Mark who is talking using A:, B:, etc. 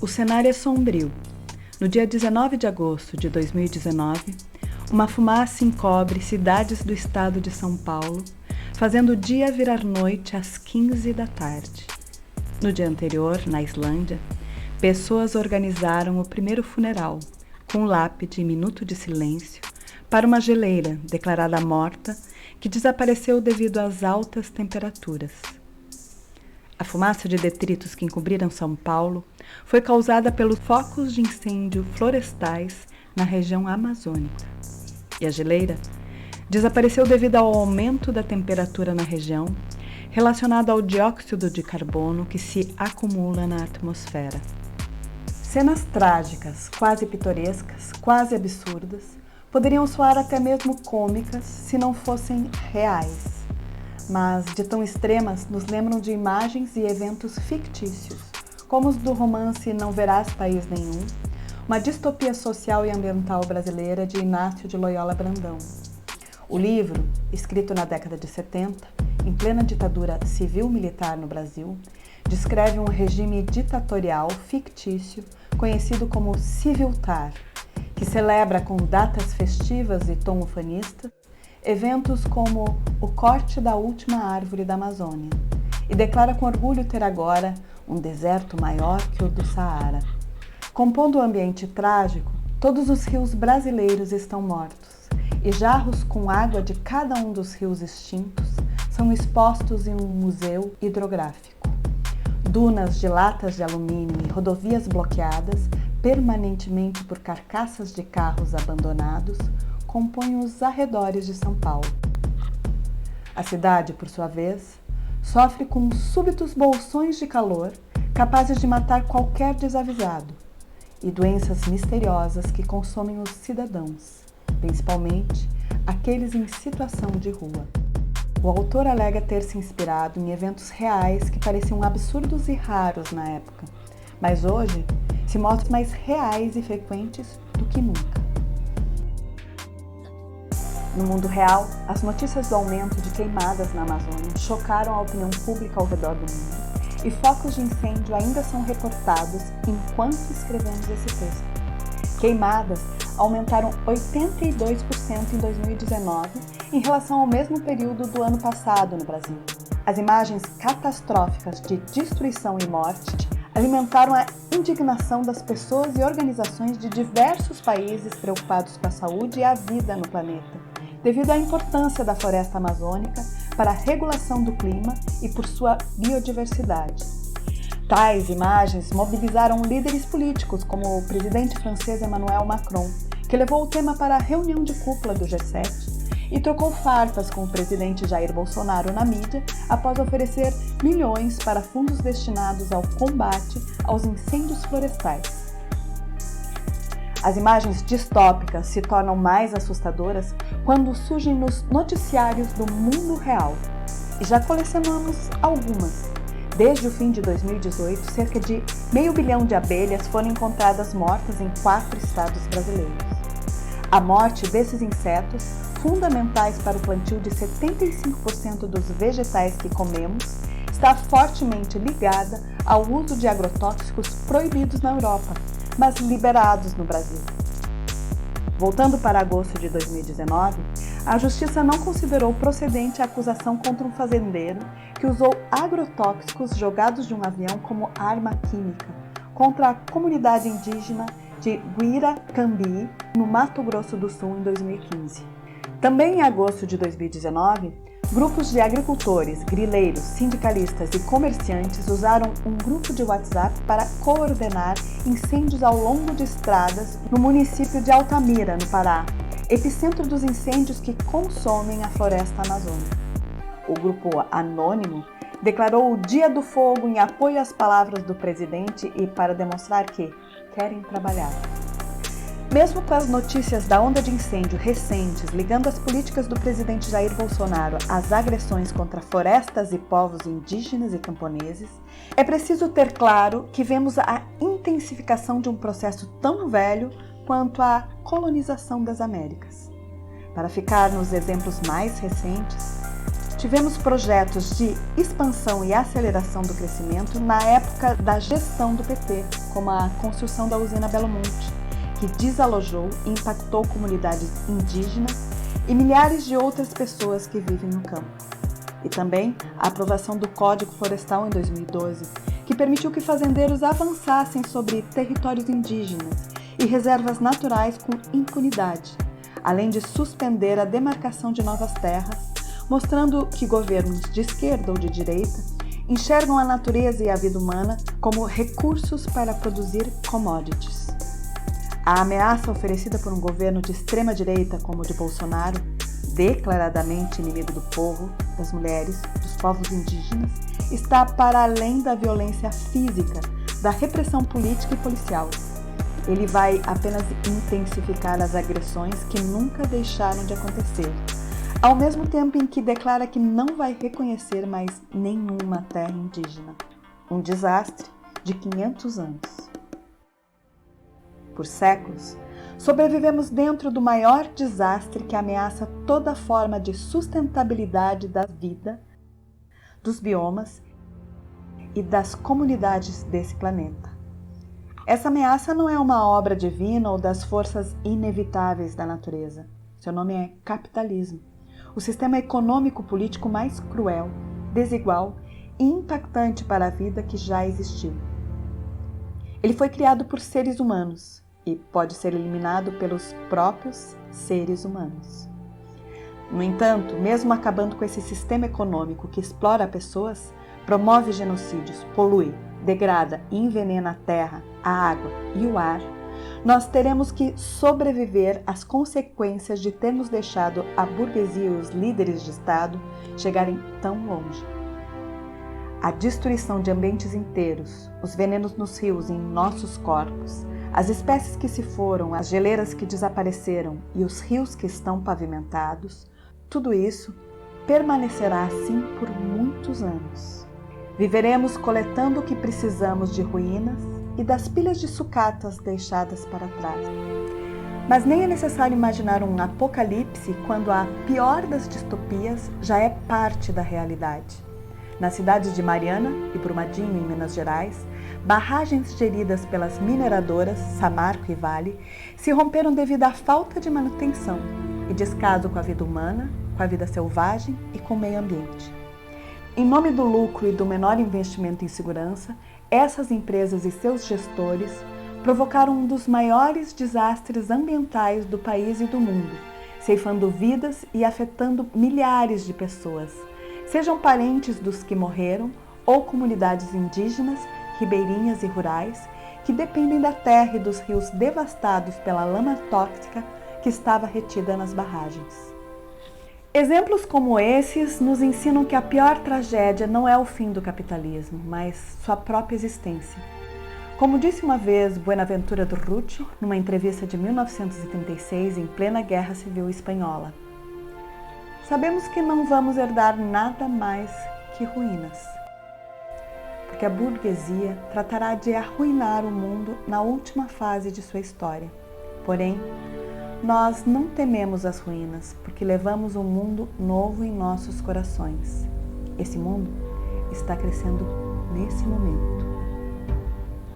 A: O cenário é sombrio. No dia 19 de agosto de 2019, uma fumaça encobre cidades do estado de São Paulo, fazendo o dia virar noite às 15 da tarde. No dia anterior, na Islândia, pessoas organizaram o primeiro funeral, com lápide e minuto de silêncio, para uma geleira declarada morta que desapareceu devido às altas temperaturas. A fumaça de detritos que encobriram São Paulo foi causada pelos focos de incêndio florestais na região amazônica. E a geleira desapareceu devido ao aumento da temperatura na região, relacionado ao dióxido de carbono que se acumula na atmosfera. Cenas trágicas, quase pitorescas, quase absurdas, poderiam soar até mesmo cômicas se não fossem reais. Mas, de tão extremas, nos lembram de imagens e eventos fictícios, como os do romance Não Verás País Nenhum, uma distopia social e ambiental brasileira de Inácio de Loyola Brandão. O livro, escrito na década de 70, em plena ditadura civil-militar no Brasil, descreve um regime ditatorial fictício conhecido como civiltar, que celebra com datas festivas e tom ufanista eventos como o corte da última árvore da Amazônia e declara com orgulho ter agora um deserto maior que o do Saara. Compondo o ambiente trágico, todos os rios brasileiros estão mortos e jarros com água de cada um dos rios extintos são expostos em um museu hidrográfico. Dunas de latas de alumínio e rodovias bloqueadas permanentemente por carcaças de carros abandonados compõem os arredores de São Paulo. A cidade, por sua vez, sofre com súbitos bolsões de calor capazes de matar qualquer desavisado e doenças misteriosas que consomem os cidadãos, principalmente aqueles em situação de rua. O autor alega ter se inspirado em eventos reais que pareciam absurdos e raros na época, mas hoje se mostram mais reais e frequentes do que nunca. No mundo real, as notícias do aumento de queimadas na Amazônia chocaram a opinião pública ao redor do mundo e focos de incêndio ainda são reportados enquanto escrevemos esse texto. Queimadas aumentaram 82% em 2019 em relação ao mesmo período do ano passado no Brasil. As imagens catastróficas de destruição e morte alimentaram a indignação das pessoas e organizações de diversos países preocupados com a saúde e a vida no planeta, devido à importância da floresta amazônica para a regulação do clima e por sua biodiversidade. Tais imagens mobilizaram líderes políticos como o presidente francês Emmanuel Macron, que levou o tema para a reunião de cúpula do G7 e trocou farpas com o presidente Jair Bolsonaro na mídia após oferecer milhões para fundos destinados ao combate aos incêndios florestais. As imagens distópicas se tornam mais assustadoras quando surgem nos noticiários do mundo real. E já colecionamos algumas. Desde o fim de 2018, cerca de 500 milhões de abelhas foram encontradas mortas em 4 estados brasileiros. A morte desses insetos, fundamentais para o plantio de 75% dos vegetais que comemos, está fortemente ligada ao uso de agrotóxicos proibidos na Europa, mas liberados no Brasil. Voltando para agosto de 2019, a Justiça não considerou procedente a acusação contra um fazendeiro que usou agrotóxicos jogados de um avião como arma química contra a comunidade indígena de Guiracambi, no Mato Grosso do Sul, em 2015. Também em agosto de 2019, grupos de agricultores, grileiros, sindicalistas e comerciantes usaram um grupo de WhatsApp para coordenar incêndios ao longo de estradas no município de Altamira, no Pará, epicentro dos incêndios que consomem a floresta amazônica. O grupo anônimo declarou o Dia do Fogo em apoio às palavras do presidente e para demonstrar que querem trabalhar. Mesmo com as notícias da onda de incêndio recentes ligando as políticas do presidente Jair Bolsonaro às agressões contra florestas e povos indígenas e camponeses, é preciso ter claro que vemos a intensificação de um processo tão velho quanto a colonização das Américas. Para ficar nos exemplos mais recentes, Tivemos projetos de expansão e aceleração do crescimento na época da gestão do PT, como a construção da usina Belo Monte, que desalojou e impactou comunidades indígenas e milhares de outras pessoas que vivem no campo. E também a aprovação do Código Florestal em 2012, que permitiu que fazendeiros avançassem sobre territórios indígenas e reservas naturais com impunidade, além de suspender a demarcação de novas terras, mostrando que governos de esquerda ou de direita enxergam a natureza e a vida humana como recursos para produzir commodities. A ameaça oferecida por um governo de extrema-direita como o de Bolsonaro, declaradamente inimigo do povo, das mulheres, dos povos indígenas, está para além da violência física, da repressão política e policial. Ele vai apenas intensificar as agressões que nunca deixaram de acontecer, ao mesmo tempo em que declara que não vai reconhecer mais nenhuma terra indígena. Um desastre de 500 anos. Por séculos, sobrevivemos dentro do maior desastre que ameaça toda forma de sustentabilidade da vida, dos biomas e das comunidades desse planeta. Essa ameaça não é uma obra divina ou das forças inevitáveis da natureza. Seu nome é capitalismo, o sistema econômico-político mais cruel, desigual e impactante para a vida que já existiu. Ele foi criado por seres humanos e pode ser eliminado pelos próprios seres humanos. No entanto, mesmo acabando com esse sistema econômico que explora pessoas, promove genocídios, polui, degrada e envenena a terra, a água e o ar, nós teremos que sobreviver às consequências de termos deixado a burguesia e os líderes de Estado chegarem tão longe. A destruição de ambientes inteiros, os venenos nos rios e em nossos corpos, as espécies que se foram, as geleiras que desapareceram e os rios que estão pavimentados, tudo isso permanecerá assim por muitos anos. Viveremos coletando o que precisamos de ruínas e das pilhas de sucatas deixadas para trás. Mas nem é necessário imaginar um apocalipse quando a pior das distopias já é parte da realidade. Nas cidades de Mariana e Brumadinho, em Minas Gerais, barragens geridas pelas mineradoras Samarco e Vale se romperam devido à falta de manutenção e descaso com a vida humana, com a vida selvagem e com o meio ambiente. Em nome do lucro e do menor investimento em segurança, essas empresas e seus gestores provocaram um dos maiores desastres ambientais do país e do mundo, ceifando vidas e afetando milhares de pessoas, sejam parentes dos que morreram ou comunidades indígenas, ribeirinhas e rurais que dependem da terra e dos rios devastados pela lama tóxica que estava retida nas barragens. Exemplos como esses nos ensinam que a pior tragédia não é o fim do capitalismo, mas sua própria existência. Como disse uma vez Buenaventura Durruti, numa entrevista de 1936, em plena Guerra Civil Espanhola, sabemos que não vamos herdar nada mais que ruínas, porque a burguesia tratará de arruinar o mundo na última fase de sua história. Porém, nós não tememos as ruínas, porque levamos um mundo novo em nossos corações. Esse mundo está crescendo nesse momento.